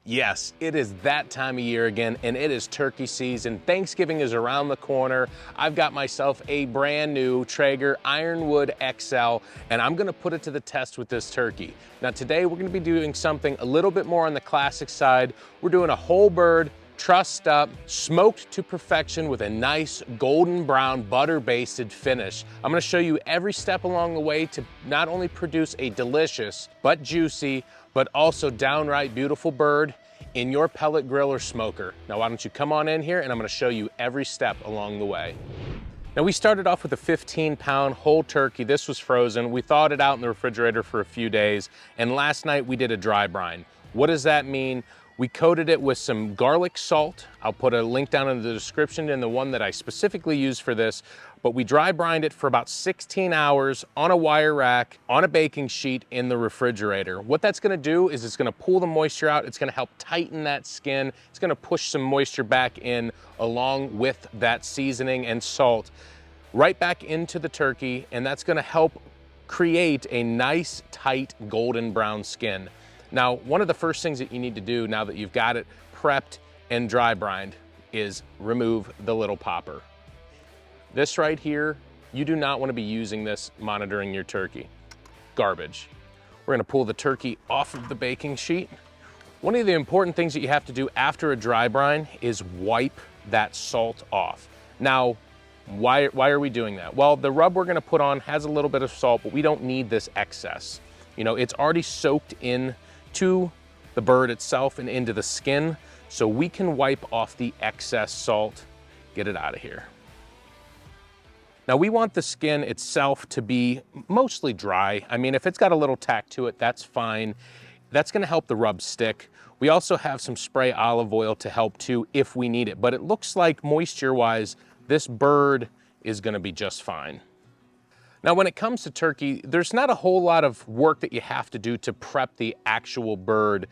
Yes, it is that time of year again, and it is turkey season. Thanksgiving is around the corner. I've got myself a brand new Traeger Ironwood XL, and I'm gonna put it to the test with this turkey. Now today we're gonna be doing something a little bit more on the classic side. We're doing a whole bird, trussed up, smoked to perfection with a nice golden brown butter basted finish. I'm gonna show you every step along the way to not only produce a delicious but juicy, but also downright beautiful bird in your pellet grill or smoker. Now why don't you come on in here and I'm gonna show you every step along the way. Now we started off with a 15-pound whole turkey. This was frozen. We thawed it out in the refrigerator for a few days, and last night we did a dry brine. What does that mean? We coated it with some garlic salt. I'll put a link down in the description in the one that I specifically used for this, but we dry brined it for about 16 hours on a wire rack, on a baking sheet in the refrigerator. What that's gonna do is it's gonna pull the moisture out, it's gonna help tighten that skin, it's gonna push some moisture back in along with that seasoning and salt right back into the turkey, and that's gonna help create a nice, tight, golden brown skin. Now, one of the first things that you need to do now that you've got it prepped and dry brined is remove the little popper. This right here, you do not want to be using this monitoring your turkey. Garbage. We're gonna pull the turkey off of the baking sheet. One of the important things that you have to do after a dry brine is wipe that salt off. Now, why are we doing that? Well, the rub we're gonna put on has a little bit of salt, but we don't need this excess. You know, it's already soaked in to the bird itself and into the skin, so we can wipe off the excess salt, get it out of here. Now we want the skin itself to be mostly dry. I mean, if it's got a little tack to it, that's fine. That's gonna help the rub stick. We also have some spray olive oil to help too if we need it, but it looks like moisture-wise, this bird is gonna be just fine. Now, when it comes to turkey, there's not a whole lot of work that you have to do to prep the actual bird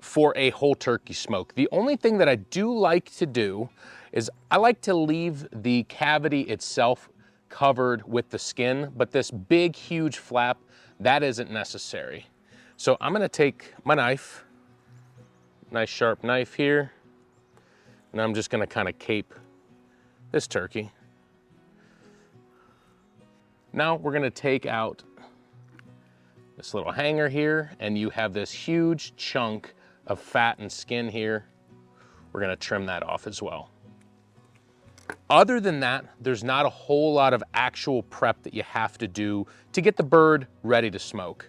for a whole turkey smoke. The only thing that I do like to do is I like to leave the cavity itself covered with the skin, but this big, huge flap, that isn't necessary. So I'm gonna take my knife, nice sharp knife here, and I'm just gonna kind of cape this turkey. Now we're gonna take out this little hanger here, and you have this huge chunk of fat and skin here. We're gonna trim that off as well. Other than that, there's not a whole lot of actual prep that you have to do to get the bird ready to smoke.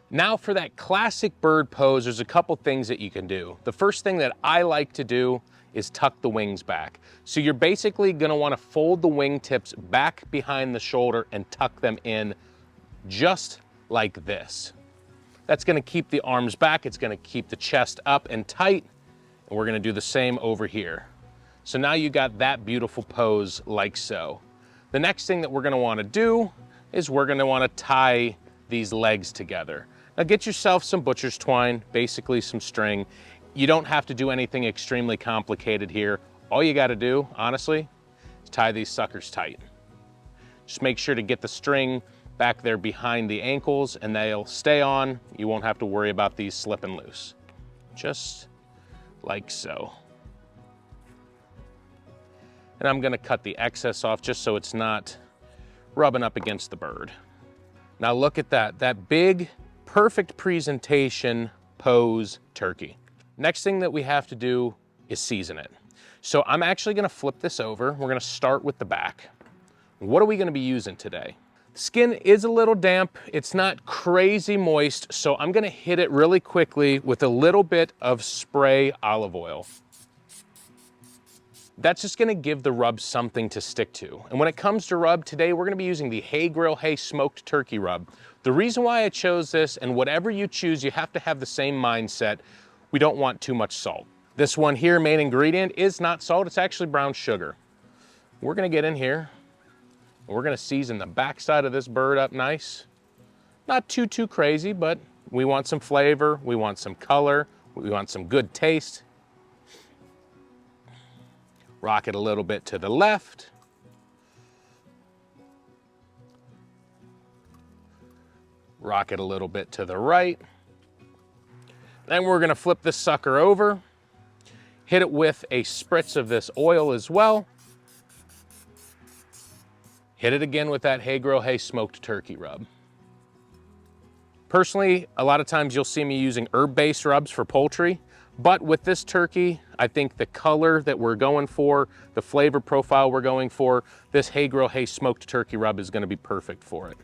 Now for that classic bird pose, there's a couple things that you can do. The first thing that I like to do is tuck the wings back. So you're basically gonna wanna fold the wingtips back behind the shoulder and tuck them in just like this. That's gonna keep the arms back, it's gonna keep the chest up and tight, and we're gonna do the same over here. So now you got that beautiful pose like so. The next thing that we're gonna wanna do is we're gonna wanna tie these legs together. Now get yourself some butcher's twine, basically some string. You don't have to do anything extremely complicated here. All you gotta do, honestly, is tie these suckers tight. Just make sure to get the string back there behind the ankles and they'll stay on. You won't have to worry about these slipping loose. Just like so. And I'm gonna cut the excess off just so it's not rubbing up against the bird. Now look at that big, perfect presentation pose turkey. Next thing that we have to do is season it. So I'm actually gonna flip this over. We're gonna start with the back. What are we gonna be using today? The skin is a little damp. It's not crazy moist, so I'm gonna hit it really quickly with a little bit of spray olive oil. That's just gonna give the rub something to stick to. And when it comes to rub, today we're gonna be using the Hay Grill Hay Smoked Turkey Rub. The reason why I chose this, and whatever you choose, you have to have the same mindset. We don't want too much salt. This one here, main ingredient, is not salt, it's actually brown sugar. We're gonna get in here, and we're gonna season the backside of this bird up nice. Not too crazy, but we want some flavor, we want some color, we want some good taste. Rock it a little bit to the left. Rock it a little bit to the right. Then we're gonna flip this sucker over, hit it with a spritz of this oil as well. Hit it again with that Hey Grill Hey smoked turkey rub. Personally, a lot of times you'll see me using herb-based rubs for poultry, but with this turkey, I think the color that we're going for, the flavor profile we're going for, this Hey Grill Hey smoked turkey rub is gonna be perfect for it.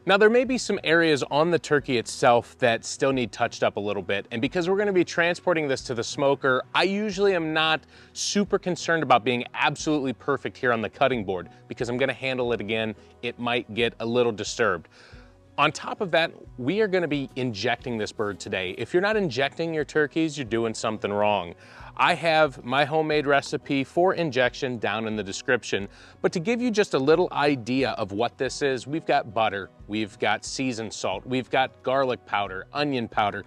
Now, there may be some areas on the turkey itself that still need touched up a little bit, and because we're gonna be transporting this to the smoker, I usually am not super concerned about being absolutely perfect here on the cutting board, because I'm gonna handle it again, it might get a little disturbed. On top of that, we are gonna be injecting this bird today. If you're not injecting your turkeys, you're doing something wrong. I have my homemade recipe for injection down in the description, but to give you just a little idea of what this is, we've got butter, we've got seasoned salt, we've got garlic powder, onion powder,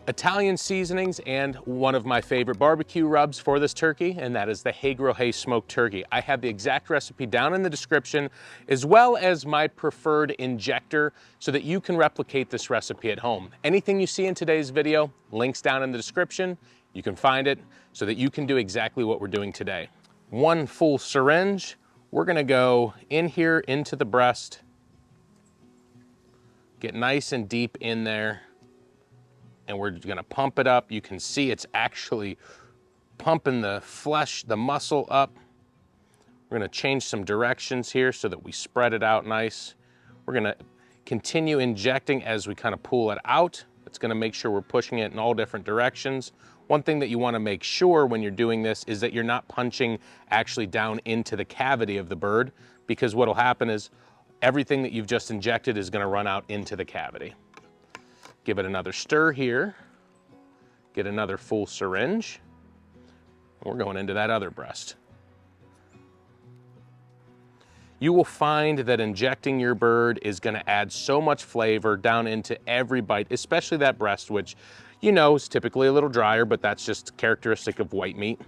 Italian seasonings, and one of my favorite barbecue rubs for this turkey, and that is the Hey Grill Hey smoked turkey. I have the exact recipe down in the description, as well as my preferred injector, so that you can replicate this recipe at home. Anything you see in today's video, links down in the description. You can find it so that you can do exactly what we're doing today. One full syringe. We're gonna go in here into the breast, get nice and deep in there, and we're gonna pump it up. You can see it's actually pumping the flesh, the muscle up. We're gonna change some directions here so that we spread it out nice. We're gonna continue injecting as we kind of pull it out. It's gonna make sure we're pushing it in all different directions. One thing that you wanna make sure when you're doing this is that you're not punching actually down into the cavity of the bird, because what'll happen is everything that you've just injected is gonna run out into the cavity. Give it another stir here. Get another full syringe. We're going into that other breast. You will find that injecting your bird is gonna add so much flavor down into every bite, especially that breast, which you know is typically a little drier, but that's just characteristic of white meat.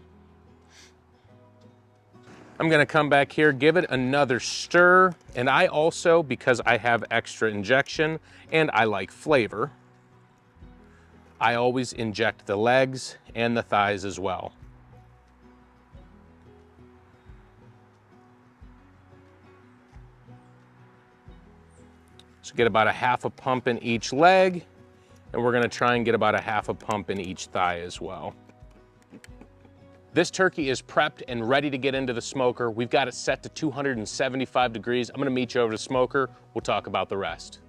I'm gonna come back here, give it another stir, and I also, because I have extra injection and I like flavor, I always inject the legs and the thighs as well. So get about a half a pump in each leg, and we're gonna try and get about a half a pump in each thigh as well. This turkey is prepped and ready to get into the smoker. We've got it set to 275 degrees. I'm gonna meet you over the smoker. We'll talk about the rest.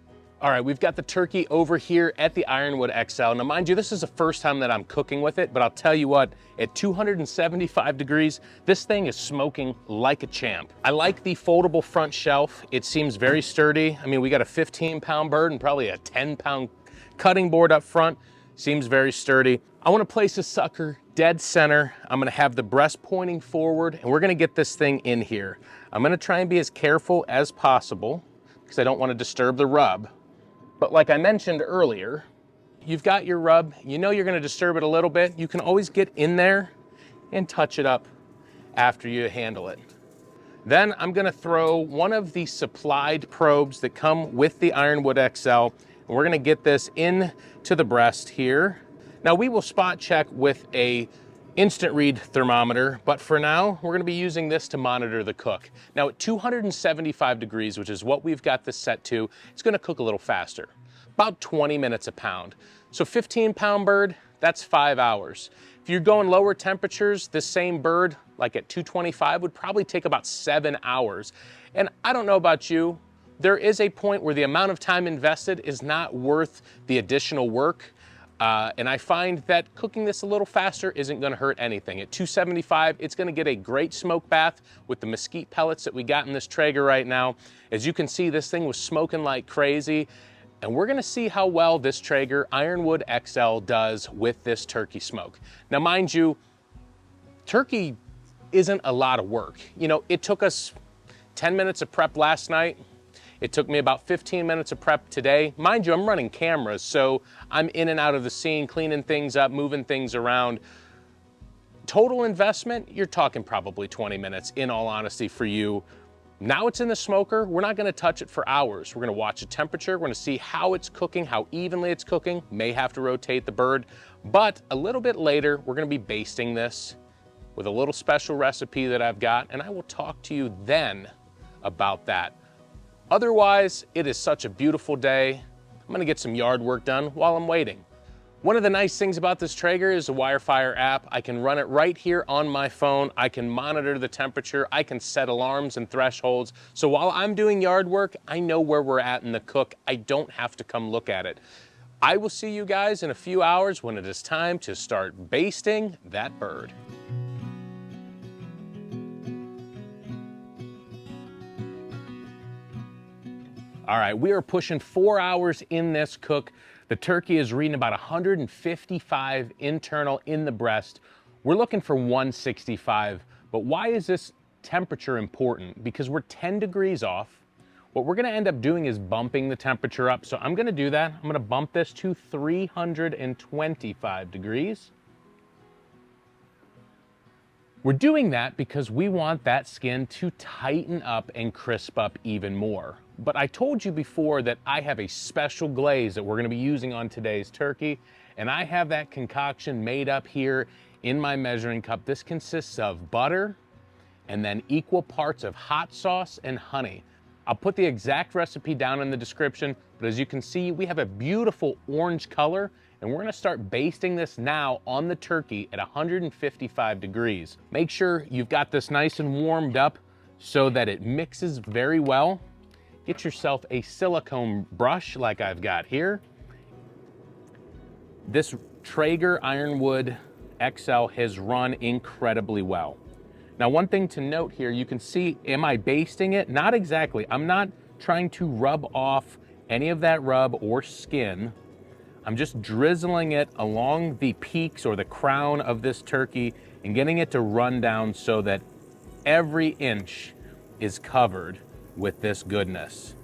All right, we've got the turkey over here at the Ironwood XL. Now mind you, this is the first time that I'm cooking with it, but I'll tell you what, at 275 degrees, this thing is smoking like a champ. I like the foldable front shelf. It seems very sturdy. I mean, we got a 15-pound bird and probably a 10-pound cutting board up front. Seems very sturdy. I wanna place this sucker dead center. I'm gonna have the breast pointing forward, and we're gonna get this thing in here. I'm gonna try and be as careful as possible because I don't wanna disturb the rub. But like I mentioned earlier, you've got your rub, you know you're gonna disturb it a little bit, you can always get in there and touch it up after you handle it. Then I'm gonna throw one of the supplied probes that come with the Ironwood XL, and we're gonna get this in to the breast here. Now we will spot check with a instant read thermometer, but for now, we're gonna be using this to monitor the cook. Now at 275 degrees, which is what we've got this set to, it's gonna cook a little faster, about 20 minutes a pound. So 15-pound bird, that's 5 hours. If you're going lower temperatures, this same bird, like at 225, would probably take about 7 hours. And I don't know about you, there is a point where the amount of time invested is not worth the additional work. And I find that cooking this a little faster isn't gonna hurt anything. At 275, it's gonna get a great smoke bath with the mesquite pellets that we got in this Traeger right now. As you can see, this thing was smoking like crazy. And we're gonna see how well this Traeger Ironwood XL does with this turkey smoke. Now, mind you, turkey isn't a lot of work. You know, it took us 10 minutes of prep last night. It took me about 15 minutes of prep today. Mind you, I'm running cameras, so I'm in and out of the scene, cleaning things up, moving things around. Total investment, you're talking probably 20 minutes, in all honesty, for you Now it's in the smoker. We're not gonna touch it for hours. We're gonna watch the temperature. We're gonna see how it's cooking, how evenly it's cooking. May have to rotate the bird, but a little bit later, we're gonna be basting this with a little special recipe that I've got, and I will talk to you then about that. Otherwise, it is such a beautiful day. I'm gonna get some yard work done while I'm waiting. One of the nice things about this Traeger is the Wirefire app. I can run it right here on my phone. I can monitor the temperature. I can set alarms and thresholds. So while I'm doing yard work, I know where we're at in the cook. I don't have to come look at it. I will see you guys in a few hours when it is time to start basting that bird. All right, we are pushing 4 hours in this cook. The turkey is reading about 155 internal in the breast. We're looking for 165, but why is this temperature important? Because we're 10 degrees off. What we're gonna end up doing is bumping the temperature up. So I'm gonna do that. I'm gonna bump this to 325 degrees. We're doing that because we want that skin to tighten up and crisp up even more. But I told you before that I have a special glaze that we're gonna be using on today's turkey, and I have that concoction made up here in my measuring cup. This consists of butter and then equal parts of hot sauce and honey. I'll put the exact recipe down in the description, but as you can see, we have a beautiful orange color, and we're gonna start basting this now on the turkey at 155 degrees. Make sure you've got this nice and warmed up so that it mixes very well. Get yourself a silicone brush like I've got here. This Traeger Ironwood XL has run incredibly well. Now, one thing to note here, you can see, am I basting it? Not exactly. I'm not trying to rub off any of that rub or skin. I'm just drizzling it along the peaks or the crown of this turkey and getting it to run down so that every inch is covered with this goodness.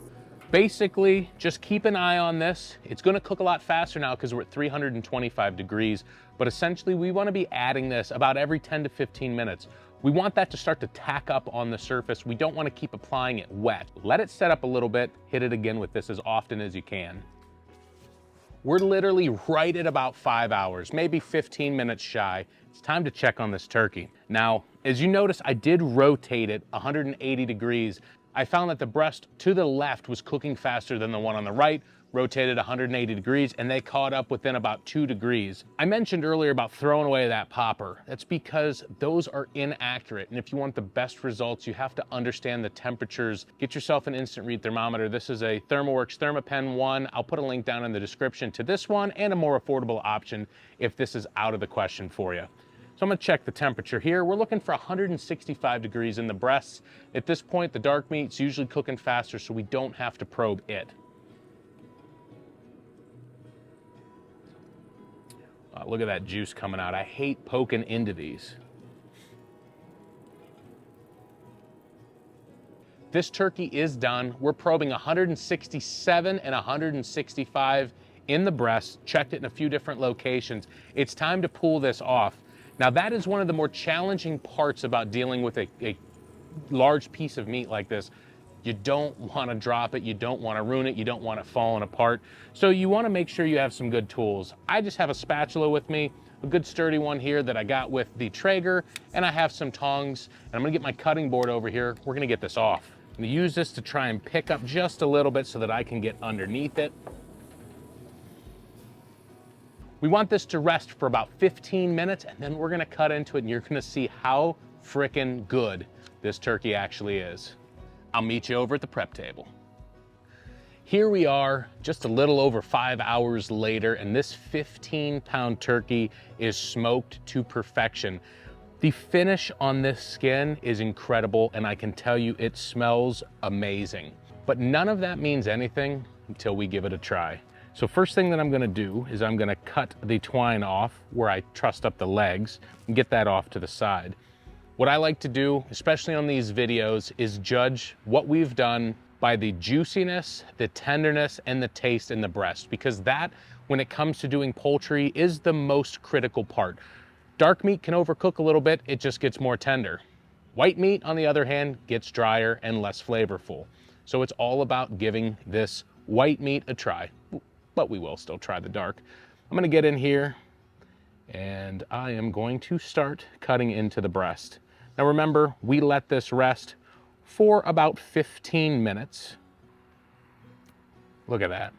Basically, just keep an eye on this. It's gonna cook a lot faster now because we're at 325 degrees, but essentially we wanna be adding this about every 10 to 15 minutes. We want that to start to tack up on the surface. We don't wanna keep applying it wet. Let it set up a little bit, hit it again with this as often as you can. We're literally right at about 5 hours, maybe 15 minutes shy. It's time to check on this turkey. Now, as you notice, I did rotate it 180 degrees. I found that the breast to the left was cooking faster than the one on the right, rotated 180 degrees, and they caught up within about 2 degrees. I mentioned earlier about throwing away that popper. That's because those are inaccurate, and if you want the best results, you have to understand the temperatures. Get yourself an instant read thermometer. This is a ThermoWorks ThermaPen 1. I'll put a link down in the description to this one and a more affordable option if this is out of the question for you. So I'm gonna check the temperature here. We're looking for 165 degrees in the breasts. At this point, the dark meat's usually cooking faster, so we don't have to probe it. Look at that juice coming out. I hate poking into these. This turkey is done. We're probing 167 and 165 in the breast. Checked it in a few different locations. It's time to pull this off. Now, that is one of the more challenging parts about dealing with a large piece of meat like this. You don't want to drop it, you don't want to ruin it, you don't want it falling apart. So you want to make sure you have some good tools. I just have a spatula with me, a good sturdy one here that I got with the Traeger, and I have some tongs, and I'm gonna get my cutting board over here. We're gonna get this off. I'm gonna use this to try and pick up just a little bit so that I can get underneath it. We want this to rest for about 15 minutes, and then we're gonna cut into it, and you're gonna see how frickin' good this turkey actually is. I'll meet you over at the prep table. Here we are, just a little over 5 hours later, and this 15-pound turkey is smoked to perfection. The finish on this skin is incredible, and I can tell you it smells amazing. But none of that means anything until we give it a try. So first thing that I'm gonna do is I'm gonna cut the twine off where I trussed up the legs and get that off to the side. What I like to do, especially on these videos, is judge what we've done by the juiciness, the tenderness, and the taste in the breast, because that, when it comes to doing poultry, is the most critical part. Dark meat can overcook a little bit, it just gets more tender. White meat, on the other hand, gets drier and less flavorful. So it's all about giving this white meat a try, but we will still try the dark. I'm gonna get in here and I am going to start cutting into the breast. Now remember, we let this rest for about 15 minutes. Look at that.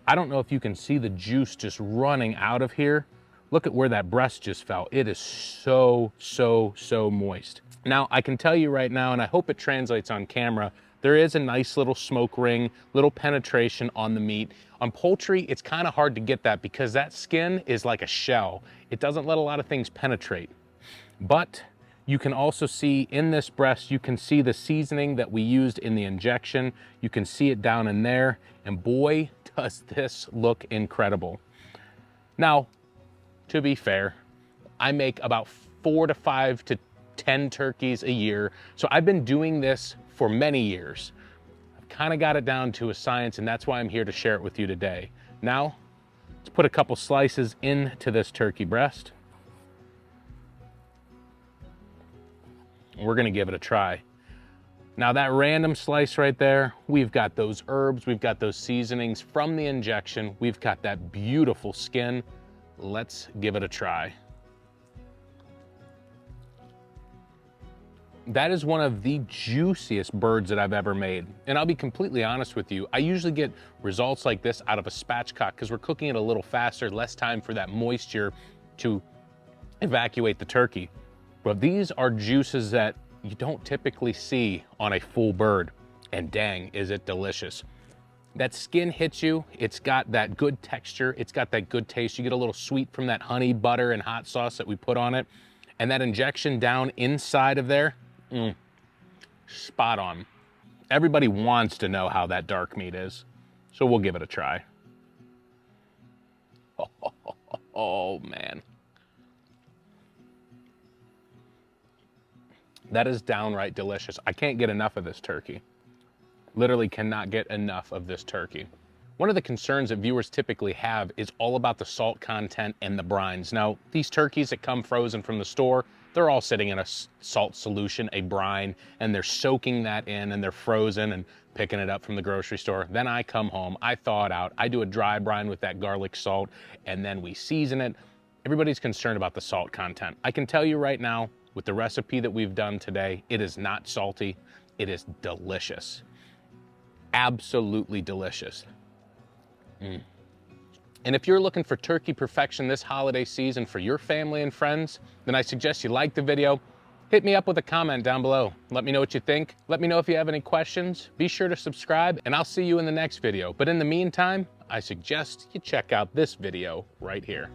I don't know if you can see the juice just running out of here. Look at where that breast just fell. It is so, so, so moist. Now, I can tell you right now, and I hope it translates on camera, there is a nice little smoke ring, little penetration on the meat. On poultry, it's kind of hard to get that because that skin is like a shell. It doesn't let a lot of things penetrate. But you can also see in this breast, you can see the seasoning that we used in the injection. You can see it down in there, and boy, does this look incredible. Now, to be fair, I make about 4 to 5 to 10 turkeys a year. So I've been doing this for many years. I've kind of got it down to a science, and that's why I'm here to share it with you today. Now, let's put a couple slices into this turkey breast. We're gonna give it a try. Now that random slice right there, we've got those herbs, we've got those seasonings from the injection, we've got that beautiful skin. Let's give it a try. That is one of the juiciest birds that I've ever made. And I'll be completely honest with you, I usually get results like this out of a spatchcock because we're cooking it a little faster, less time for that moisture to evacuate the turkey. But these are juices that you don't typically see on a full bird. And dang, is it delicious. That skin hits you, it's got that good texture, it's got that good taste. You get a little sweet from that honey, butter, and hot sauce that we put on it. And that injection down inside of there, spot on. Everybody wants to know how that dark meat is, so we'll give it a try. Oh man. That is downright delicious. I can't get enough of this turkey. Literally cannot get enough of this turkey. One of the concerns that viewers typically have is all about the salt content and the brines. Now, these turkeys that come frozen from the store, they're all sitting in a salt solution, a brine, and they're soaking that in and they're frozen and picking it up from the grocery store. Then I come home, I thaw it out, I do a dry brine with that garlic salt, and then we season it. Everybody's concerned about the salt content. I can tell you right now, with the recipe that we've done today, it is not salty, it is delicious. Absolutely delicious. And if you're looking for turkey perfection this holiday season for your family and friends, then I suggest you like the video, hit me up with a comment down below. Let me know what you think. Let me know if you have any questions. Be sure to subscribe, and I'll see you in the next video. But in the meantime, I suggest you check out this video right here.